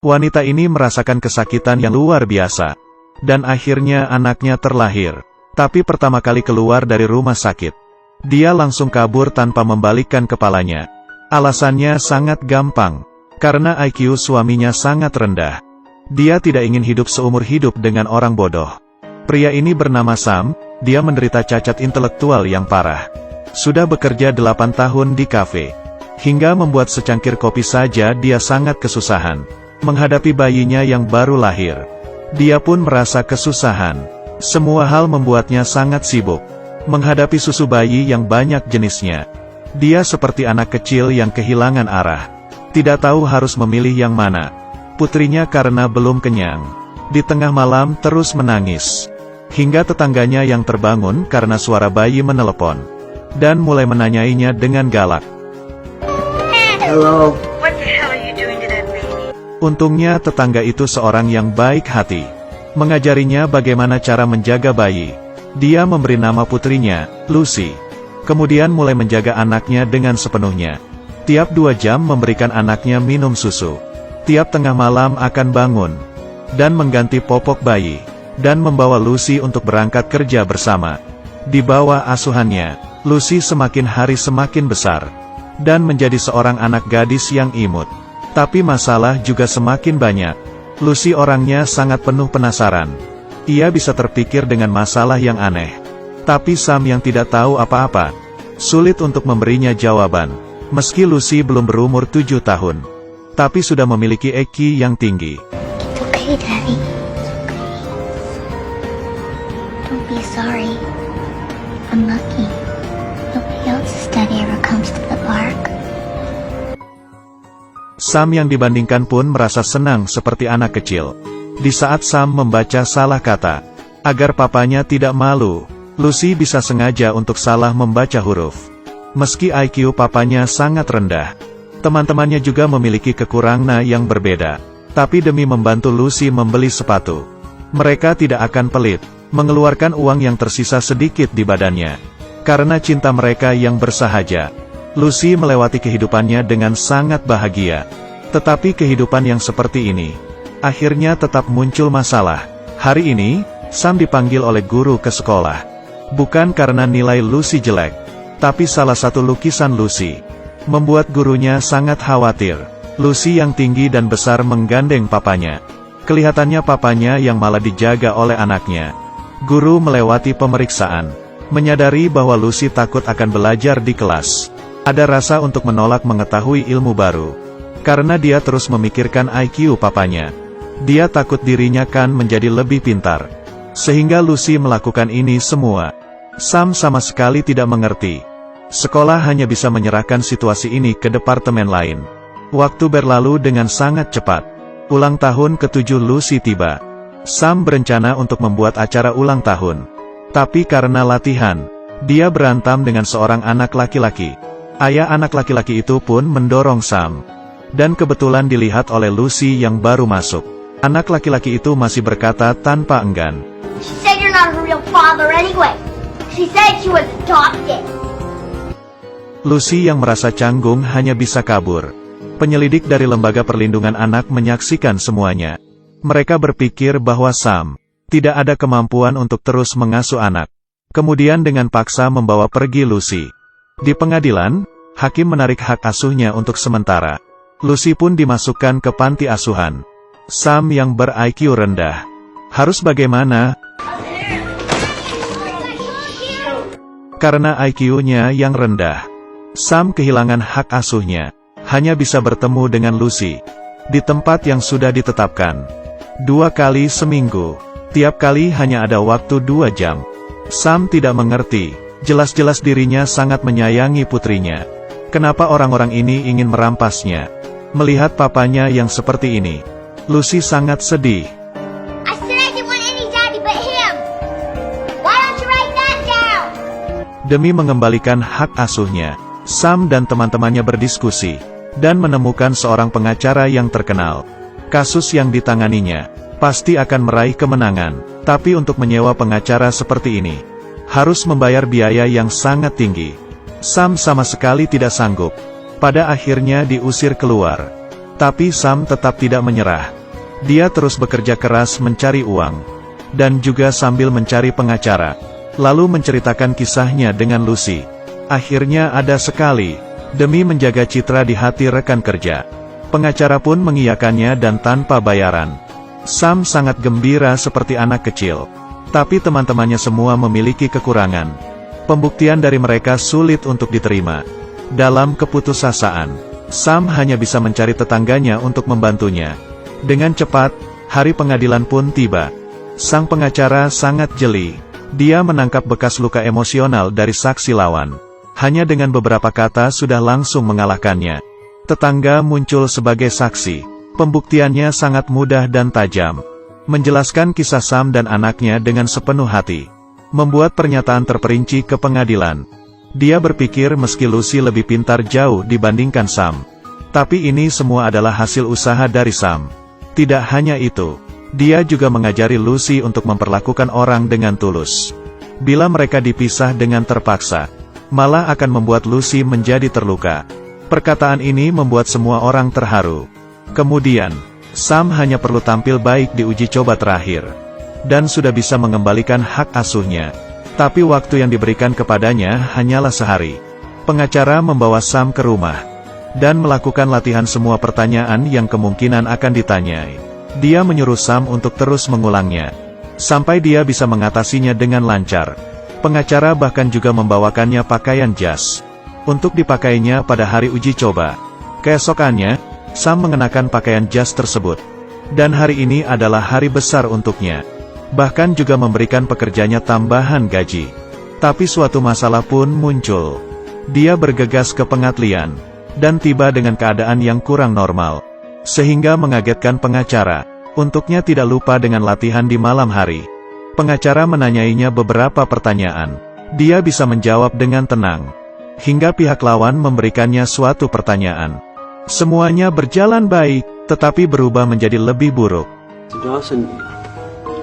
Wanita ini merasakan kesakitan yang luar biasa. Dan akhirnya anaknya terlahir. Tapi pertama kali keluar dari rumah sakit, dia langsung kabur tanpa membalikkan kepalanya. Alasannya sangat gampang. Karena IQ suaminya sangat rendah. Dia tidak ingin hidup seumur hidup dengan orang bodoh. Pria ini bernama Sam, dia menderita cacat intelektual yang parah. Sudah bekerja 8 tahun di kafe. Hingga membuat secangkir kopi saja dia sangat kesusahan. Menghadapi bayinya yang baru lahir. Dia pun merasa kesusahan. Semua hal membuatnya sangat sibuk. Menghadapi susu bayi yang banyak jenisnya. Dia seperti anak kecil yang kehilangan arah. Tidak tahu harus memilih yang mana. Putrinya karena belum kenyang. Di tengah malam terus menangis. Hingga tetangganya yang terbangun karena suara bayi menelepon. Dan mulai menanyainya dengan galak. Hello. Untungnya tetangga itu seorang yang baik hati. Mengajarinya bagaimana cara menjaga bayi. Dia memberi nama putrinya, Lucy. Kemudian mulai menjaga anaknya dengan sepenuhnya. Tiap 2 jam memberikan anaknya minum susu. Tiap tengah malam akan bangun. Dan mengganti popok bayi. Dan membawa Lucy untuk berangkat kerja bersama. Di bawah asuhannya, Lucy semakin hari semakin besar. Dan menjadi seorang anak gadis yang imut. Tapi masalah juga semakin banyak. Lucy orangnya sangat penuh penasaran. Ia bisa terpikir dengan masalah yang aneh. Tapi Sam yang tidak tahu apa-apa, sulit untuk memberinya jawaban. Meski Lucy belum berumur 7 tahun. Tapi sudah memiliki IQ yang tinggi. It's okay, Daddy. It's okay. Don't be sorry. I'm lucky. Nobody else's daddy ever comes to the park. Sam yang dibandingkan pun merasa senang seperti anak kecil. Di saat Sam membaca salah kata, agar papanya tidak malu, Lucy bisa sengaja untuk salah membaca huruf. Meski IQ papanya sangat rendah, teman-temannya juga memiliki kekurangan yang berbeda. Tapi demi membantu Lucy membeli sepatu, mereka tidak akan pelit, mengeluarkan uang yang tersisa sedikit di badannya. Karena cinta mereka yang bersahaja, Lucy melewati kehidupannya dengan sangat bahagia. Tetapi kehidupan yang seperti ini, akhirnya tetap muncul masalah. Hari ini, Sam dipanggil oleh guru ke sekolah. Bukan karena nilai Lucy jelek, tapi salah satu lukisan Lucy membuat gurunya sangat khawatir. Lucy yang tinggi dan besar menggandeng papanya. Kelihatannya papanya yang malah dijaga oleh anaknya. Guru melewati pemeriksaan, menyadari bahwa Lucy takut akan belajar di kelas. Ada rasa untuk menolak mengetahui ilmu baru. Karena dia terus memikirkan IQ papanya. Dia takut dirinya kan menjadi lebih pintar. Sehingga Lucy melakukan ini semua. Sam sama sekali tidak mengerti. Sekolah hanya bisa menyerahkan situasi ini ke departemen lain. Waktu berlalu dengan sangat cepat. Ulang tahun ke-7 Lucy tiba. Sam berencana untuk membuat acara ulang tahun. Tapi karena latihan, dia berantem dengan seorang anak laki-laki. Ayah anak laki-laki itu pun mendorong Sam. Dan kebetulan dilihat oleh Lucy yang baru masuk. Anak laki-laki itu masih berkata tanpa enggan. She said you're not her real father anyway. She said she was adopted. Lucy yang merasa canggung hanya bisa kabur. Penyelidik dari Lembaga Perlindungan Anak menyaksikan semuanya. Mereka berpikir bahwa Sam tidak ada kemampuan untuk terus mengasuh anak. Kemudian dengan paksa membawa pergi Lucy. Di pengadilan, hakim menarik hak asuhnya untuk sementara. Lucy pun dimasukkan ke panti asuhan. Sam yang ber-IQ rendah. Harus bagaimana? Karena IQ-nya yang rendah, Sam kehilangan hak asuhnya. Hanya bisa bertemu dengan Lucy di tempat yang sudah ditetapkan. 2 kali seminggu. Tiap kali hanya ada waktu 2 jam. Sam tidak mengerti. Jelas-jelas dirinya sangat menyayangi putrinya. Kenapa orang-orang ini ingin merampasnya? Melihat papanya yang seperti ini, Lucy sangat sedih. I said I didn't want any daddy but him. Why don't you write that down? Demi mengembalikan hak asuhnya, Sam dan teman-temannya berdiskusi, dan menemukan seorang pengacara yang terkenal. Kasus yang ditanganinya pasti akan meraih kemenangan, tapi untuk menyewa pengacara seperti ini, harus membayar biaya yang sangat tinggi. Sam sama sekali tidak sanggup. Pada akhirnya diusir keluar. Tapi Sam tetap tidak menyerah. Dia terus bekerja keras mencari uang. Dan juga sambil mencari pengacara. Lalu menceritakan kisahnya dengan Lucy. Akhirnya ada sekali. Demi menjaga citra di hati rekan kerja. Pengacara pun mengiyakannya dan tanpa bayaran. Sam sangat gembira seperti anak kecil. Tapi teman-temannya semua memiliki kekurangan. Pembuktian dari mereka sulit untuk diterima. Dalam keputusasaan, Sam hanya bisa mencari tetangganya untuk membantunya. Dengan cepat, hari pengadilan pun tiba. Sang pengacara sangat jeli. Dia menangkap bekas luka emosional dari saksi lawan. Hanya dengan beberapa kata sudah langsung mengalahkannya. Tetangga muncul sebagai saksi. Pembuktiannya sangat mudah dan tajam. Menjelaskan kisah Sam dan anaknya dengan sepenuh hati. Membuat pernyataan terperinci ke pengadilan. Dia berpikir meski Lucy lebih pintar jauh dibandingkan Sam. Tapi ini semua adalah hasil usaha dari Sam. Tidak hanya itu. Dia juga mengajari Lucy untuk memperlakukan orang dengan tulus. Bila mereka dipisah dengan terpaksa, malah akan membuat Lucy menjadi terluka. Perkataan ini membuat semua orang terharu. Kemudian, Sam hanya perlu tampil baik di uji coba terakhir. Dan sudah bisa mengembalikan hak asuhnya. Tapi waktu yang diberikan kepadanya hanyalah sehari. Pengacara membawa Sam ke rumah. Dan melakukan latihan semua pertanyaan yang kemungkinan akan ditanyai. Dia menyuruh Sam untuk terus mengulangnya. Sampai dia bisa mengatasinya dengan lancar. Pengacara bahkan juga membawakannya pakaian jas. Untuk dipakainya pada hari uji coba. Keesokannya, Sam mengenakan pakaian jas tersebut. Dan hari ini adalah hari besar untuknya. Bahkan juga memberikan pekerjanya tambahan gaji. Tapi suatu masalah pun muncul. Dia bergegas ke pengadilan. Dan tiba dengan keadaan yang kurang normal. Sehingga mengagetkan pengacara. Untuknya tidak lupa dengan latihan di malam hari. Pengacara menanyainya beberapa pertanyaan. Dia bisa menjawab dengan tenang. Hingga pihak lawan memberikannya suatu pertanyaan. Semuanya berjalan baik, tetapi berubah menjadi lebih buruk. Dawson,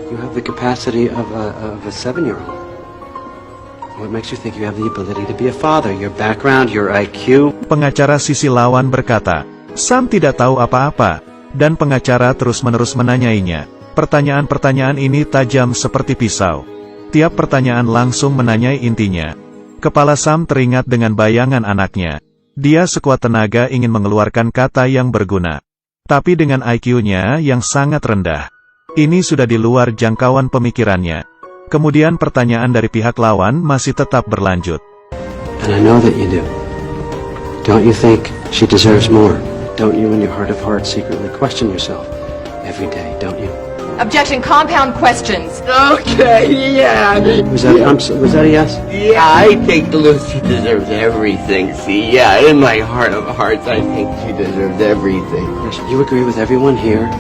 you have the capacity of a 7-year-old. What makes you think you have the ability to be a father? Your background, your IQ? Pengacara sisi lawan berkata, Sam tidak tahu apa-apa, dan pengacara terus-menerus menanyainya. Pertanyaan-pertanyaan ini tajam seperti pisau. Tiap pertanyaan langsung menanyai intinya. Kepala Sam teringat dengan bayangan anaknya. Dia sekuat tenaga ingin mengeluarkan kata yang berguna. Tapi dengan IQ-nya yang sangat rendah. Ini sudah di luar jangkauan pemikirannya. Kemudian pertanyaan dari pihak lawan masih tetap berlanjut. And I know that you do. Don't you think she deserves more? Don't you in your heart of hearts secretly question yourself every day, don't you? Objection, compound questions. Okay, yeah. Was that a yes? Yeah, I think Lucy deserves everything. See, yeah, in my heart of hearts, I think she deserves everything. You agree with everyone here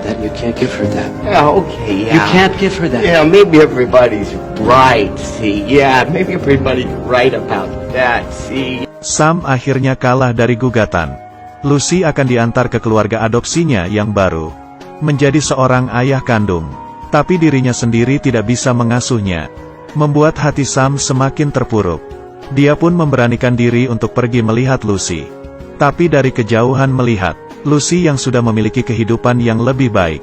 that you can't give her that. Yeah, okay, yeah. You can't give her that. Yeah, maybe everybody's right, see. Yeah, maybe everybody's right about that, see. Sam akhirnya kalah dari gugatan. Lucy akan diantar ke keluarga adopsinya yang baru. Menjadi seorang ayah kandung. Tapi dirinya sendiri tidak bisa mengasuhnya. Membuat hati Sam semakin terpuruk. Dia pun memberanikan diri untuk pergi melihat Lucy. Tapi dari kejauhan melihat Lucy yang sudah memiliki kehidupan yang lebih baik.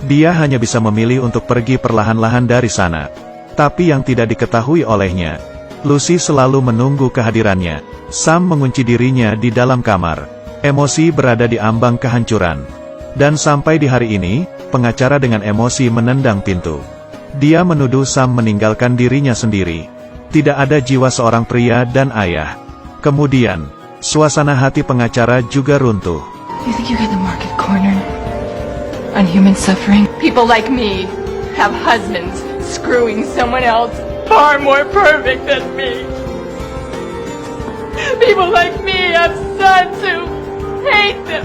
Dia hanya bisa memilih untuk pergi perlahan-lahan dari sana. Tapi yang tidak diketahui olehnya, Lucy selalu menunggu kehadirannya. Sam mengunci dirinya di dalam kamar. Emosi berada di ambang kehancuran. Dan sampai di hari ini, pengacara dengan emosi menendang pintu. Dia menuduh Sam meninggalkan dirinya sendiri. Tidak ada jiwa seorang pria dan ayah. Kemudian, suasana hati pengacara juga runtuh. You think you get the market cornered on human suffering? People like me have husbands screwing someone else far more perfect than me. People like me have sons who hate them.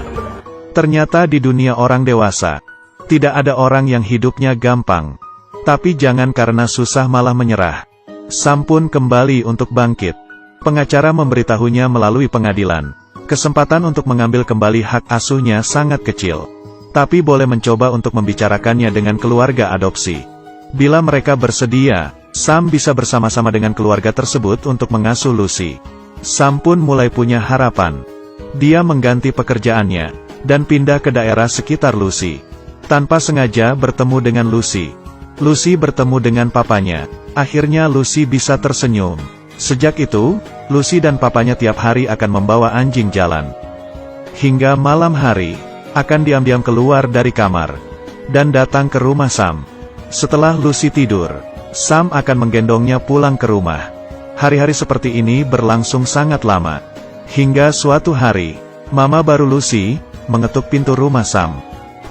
Ternyata di dunia orang dewasa, tidak ada orang yang hidupnya gampang. Tapi jangan karena susah malah menyerah. Sam pun kembali untuk bangkit. Pengacara memberitahunya melalui pengadilan. Kesempatan untuk mengambil kembali hak asuhnya sangat kecil. Tapi boleh mencoba untuk membicarakannya dengan keluarga adopsi. Bila mereka bersedia, Sam bisa bersama-sama dengan keluarga tersebut untuk mengasuh Lucy. Sam pun mulai punya harapan. Dia mengganti pekerjaannya. dan pindah ke daerah sekitar Lucy. Tanpa sengaja bertemu dengan Lucy. Lucy bertemu dengan papanya. Akhirnya Lucy bisa tersenyum. Sejak itu, Lucy dan papanya tiap hari akan membawa anjing jalan. Hingga malam hari, akan diam-diam keluar dari kamar, dan datang ke rumah Sam. Setelah Lucy tidur, Sam akan menggendongnya pulang ke rumah. Hari-hari seperti ini berlangsung sangat lama. Hingga suatu hari, mama baru Lucy mengetuk pintu rumah Sam.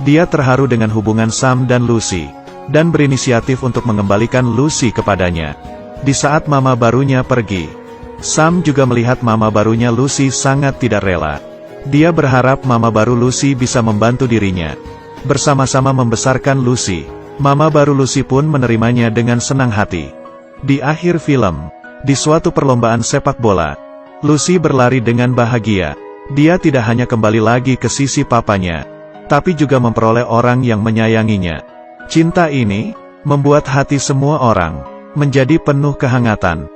Dia terharu dengan hubungan Sam dan Lucy, dan berinisiatif untuk mengembalikan Lucy kepadanya. Di saat mama barunya pergi, Sam juga melihat mama barunya Lucy sangat tidak rela. Dia berharap mama baru Lucy bisa membantu dirinya. Bersama-sama membesarkan Lucy, mama baru Lucy pun menerimanya dengan senang hati. Di akhir film, di suatu perlombaan sepak bola, Lucy berlari dengan bahagia. Dia tidak hanya kembali lagi ke sisi papanya, tapi juga memperoleh orang yang menyayanginya. Cinta ini membuat hati semua orang menjadi penuh kehangatan.